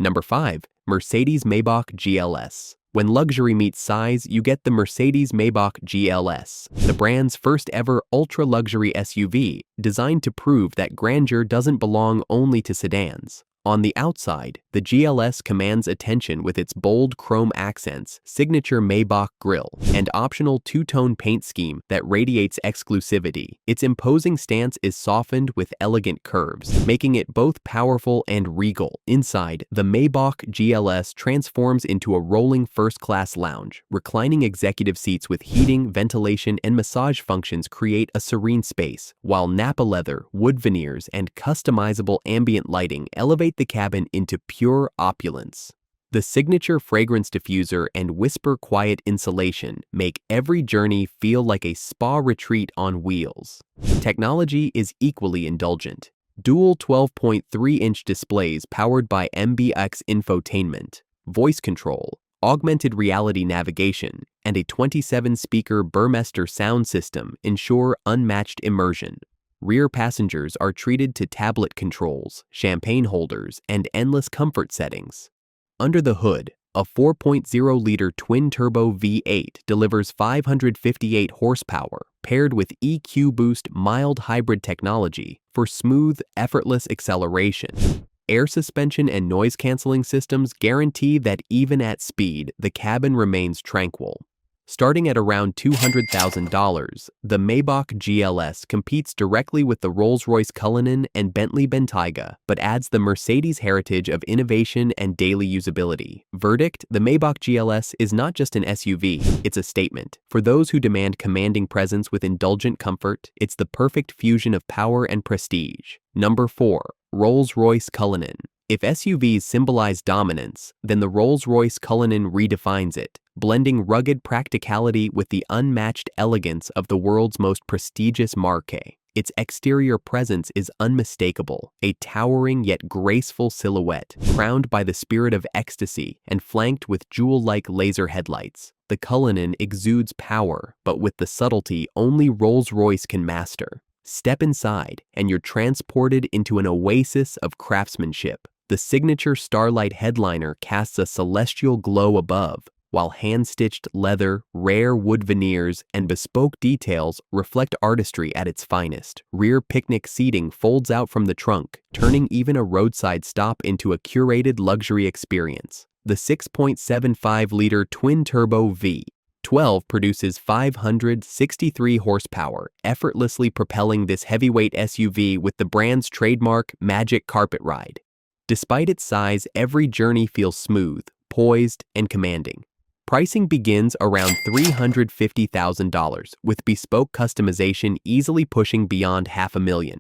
Number 5. Mercedes-Maybach GLS. When luxury meets size, you get the Mercedes-Maybach GLS, the brand's first ever ultra-luxury SUV, designed to prove that grandeur doesn't belong only to sedans. On the outside, the GLS commands attention with its bold chrome accents, signature Maybach grille, and optional two-tone paint scheme that radiates exclusivity. Its imposing stance is softened with elegant curves, making it both powerful and regal. Inside, the Maybach GLS transforms into a rolling first-class lounge. Reclining executive seats with heating, ventilation, and massage functions create a serene space, while Napa leather, wood veneers, and customizable ambient lighting elevate the cabin into pure opulence. The signature fragrance diffuser and whisper quiet insulation make every journey feel like a spa retreat on wheels. Technology is equally indulgent. Dual 12.3-inch displays powered by MBX infotainment, voice control, augmented reality navigation, and a 27-speaker Burmester sound system ensure unmatched immersion. Rear passengers are treated to tablet controls, champagne holders, and endless comfort settings. Under the hood, a 4.0-liter twin-turbo V8 delivers 558 horsepower, paired with EQ Boost mild hybrid technology for smooth, effortless acceleration. Air suspension and noise-canceling systems guarantee that even at speed, the cabin remains tranquil. Starting at around $200,000, the Maybach GLS competes directly with the Rolls-Royce Cullinan and Bentley Bentayga, but adds the Mercedes heritage of innovation and daily usability. Verdict: the Maybach GLS is not just an SUV, it's a statement. For those who demand commanding presence with indulgent comfort, it's the perfect fusion of power and prestige. Number 4. Rolls-Royce Cullinan. If SUVs symbolize dominance, then the Rolls-Royce Cullinan redefines it, blending rugged practicality with the unmatched elegance of the world's most prestigious marque. Its exterior presence is unmistakable, a towering yet graceful silhouette, crowned by the spirit of ecstasy and flanked with jewel-like laser headlights. The Cullinan exudes power, but with the subtlety only Rolls-Royce can master. Step inside, and you're transported into an oasis of craftsmanship. The signature Starlight headliner casts a celestial glow above, while hand-stitched leather, rare wood veneers, and bespoke details reflect artistry at its finest. Rear picnic seating folds out from the trunk, turning even a roadside stop into a curated luxury experience. The 6.75-liter twin-turbo V12 produces 563 horsepower, effortlessly propelling this heavyweight SUV with the brand's trademark magic carpet ride. Despite its size, every journey feels smooth, poised, and commanding. Pricing begins around $350,000, with bespoke customization easily pushing beyond $500,000.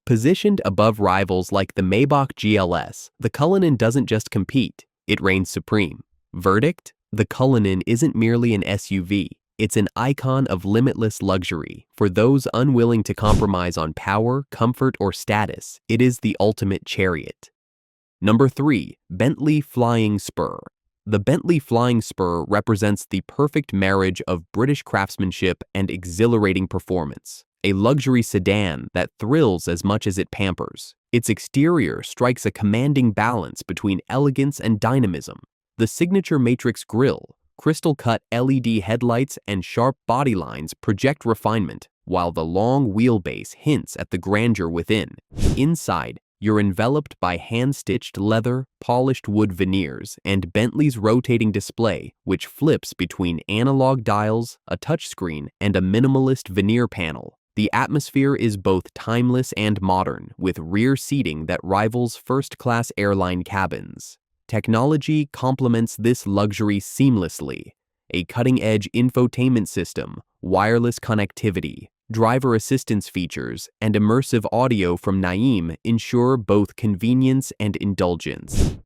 Positioned above rivals like the Maybach GLS, the Cullinan doesn't just compete, it reigns supreme. Verdict: the Cullinan isn't merely an SUV, it's an icon of limitless luxury. For those unwilling to compromise on power, comfort, or status, it is the ultimate chariot. Number 3. Bentley Flying Spur. The Bentley Flying Spur represents the perfect marriage of British craftsmanship and exhilarating performance. A luxury sedan that thrills as much as it pampers. Its exterior strikes a commanding balance between elegance and dynamism. The signature matrix grille, crystal-cut LED headlights, and sharp body lines project refinement, while the long wheelbase hints at the grandeur within. Inside, you're enveloped by hand-stitched leather, polished wood veneers, and Bentley's rotating display, which flips between analog dials, a touchscreen, and a minimalist veneer panel. The atmosphere is both timeless and modern, with rear seating that rivals first-class airline cabins. Technology complements this luxury seamlessly. A cutting-edge infotainment system, wireless connectivity, driver assistance features, and immersive audio from Naim ensure both convenience and indulgence.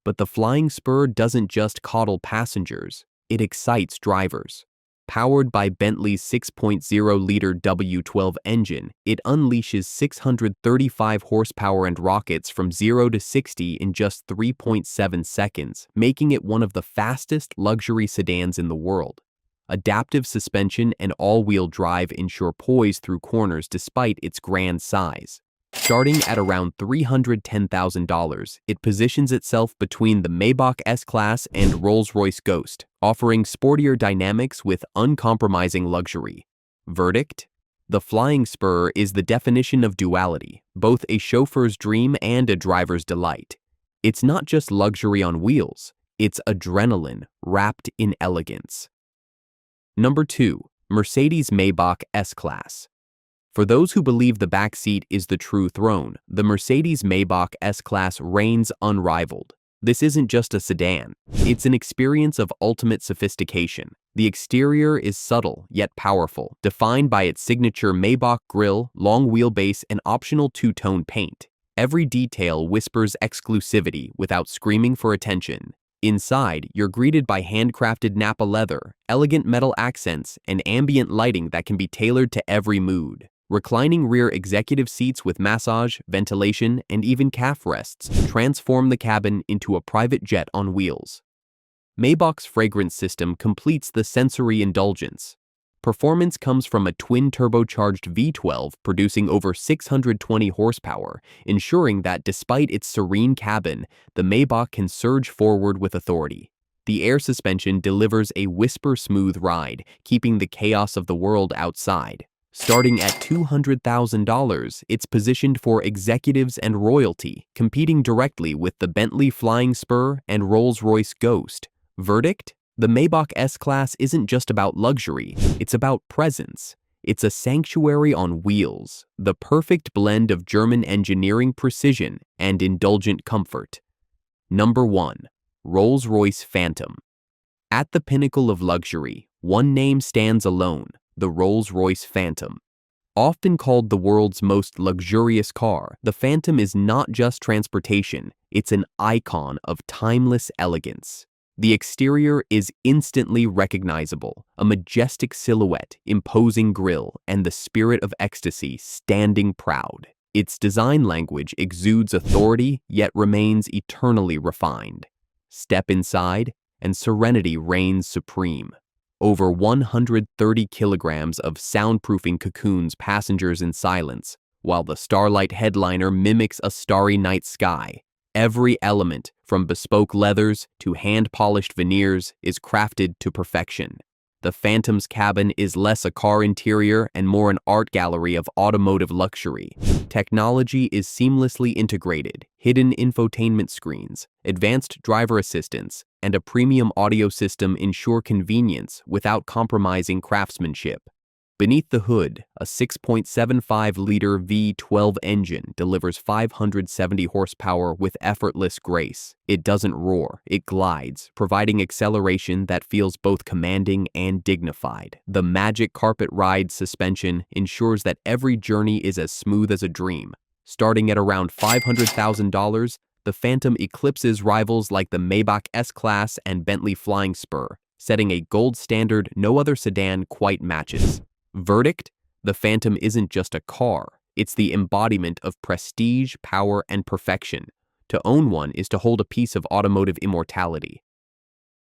But the Flying Spur doesn't just coddle passengers, it excites drivers. Powered by Bentley's 6.0-liter W12 engine, it unleashes 635 horsepower and rockets from 0 to 60 in just 3.7 seconds, making it one of the fastest luxury sedans in the world. Adaptive suspension and all-wheel drive ensure poise through corners despite its grand size. Starting at around $310,000, it positions itself between the Maybach S-Class and Rolls-Royce Ghost, offering sportier dynamics with uncompromising luxury. Verdict? The Flying Spur is the definition of duality, both a chauffeur's dream and a driver's delight. It's not just luxury on wheels, it's adrenaline wrapped in elegance. Number 2. Mercedes-Maybach S-Class. For those who believe the backseat is the true throne, the Mercedes-Maybach S-Class reigns unrivaled. This isn't just a sedan, it's an experience of ultimate sophistication. The exterior is subtle yet powerful, defined by its signature Maybach grille, long wheelbase, and optional two-tone paint. Every detail whispers exclusivity without screaming for attention. Inside, you're greeted by handcrafted Napa leather, elegant metal accents, and ambient lighting that can be tailored to every mood. Reclining rear executive seats with massage, ventilation, and even calf rests transform the cabin into a private jet on wheels. Maybach's fragrance system completes the sensory indulgence. Performance comes from a twin-turbocharged V12 producing over 620 horsepower, ensuring that despite its serene cabin, the Maybach can surge forward with authority. The air suspension delivers a whisper-smooth ride, keeping the chaos of the world outside. Starting at $200,000, it's positioned for executives and royalty, competing directly with the Bentley Flying Spur and Rolls-Royce Ghost. Verdict? The Maybach S-Class isn't just about luxury, it's about presence. It's a sanctuary on wheels, the perfect blend of German engineering precision and indulgent comfort. Number 1. Rolls-Royce Phantom. At the pinnacle of luxury, one name stands alone: the Rolls-Royce Phantom. Often called the world's most luxurious car, the Phantom is not just transportation, it's an icon of timeless elegance. The exterior is instantly recognizable, a majestic silhouette, imposing grille, and the spirit of ecstasy standing proud. Its design language exudes authority yet remains eternally refined. Step inside, and serenity reigns supreme. Over 130 kilograms of soundproofing cocoons passengers in silence, while the Starlight headliner mimics a starry night sky. Every element, from bespoke leathers to hand-polished veneers, is crafted to perfection. The Phantom's cabin is less a car interior and more an art gallery of automotive luxury. Technology is seamlessly integrated: hidden infotainment screens, advanced driver assistance, and a premium audio system ensure convenience without compromising craftsmanship. Beneath the hood, a 6.75-liter V12 engine delivers 570 horsepower with effortless grace. It doesn't roar, it glides, providing acceleration that feels both commanding and dignified. The Magic Carpet Ride suspension ensures that every journey is as smooth as a dream. Starting at around $500,000, the Phantom eclipses rivals like the Maybach S-Class and Bentley Flying Spur, setting a gold standard no other sedan quite matches. Verdict? The Phantom isn't just a car, it's the embodiment of prestige, power, and perfection. To own one is to hold a piece of automotive immortality.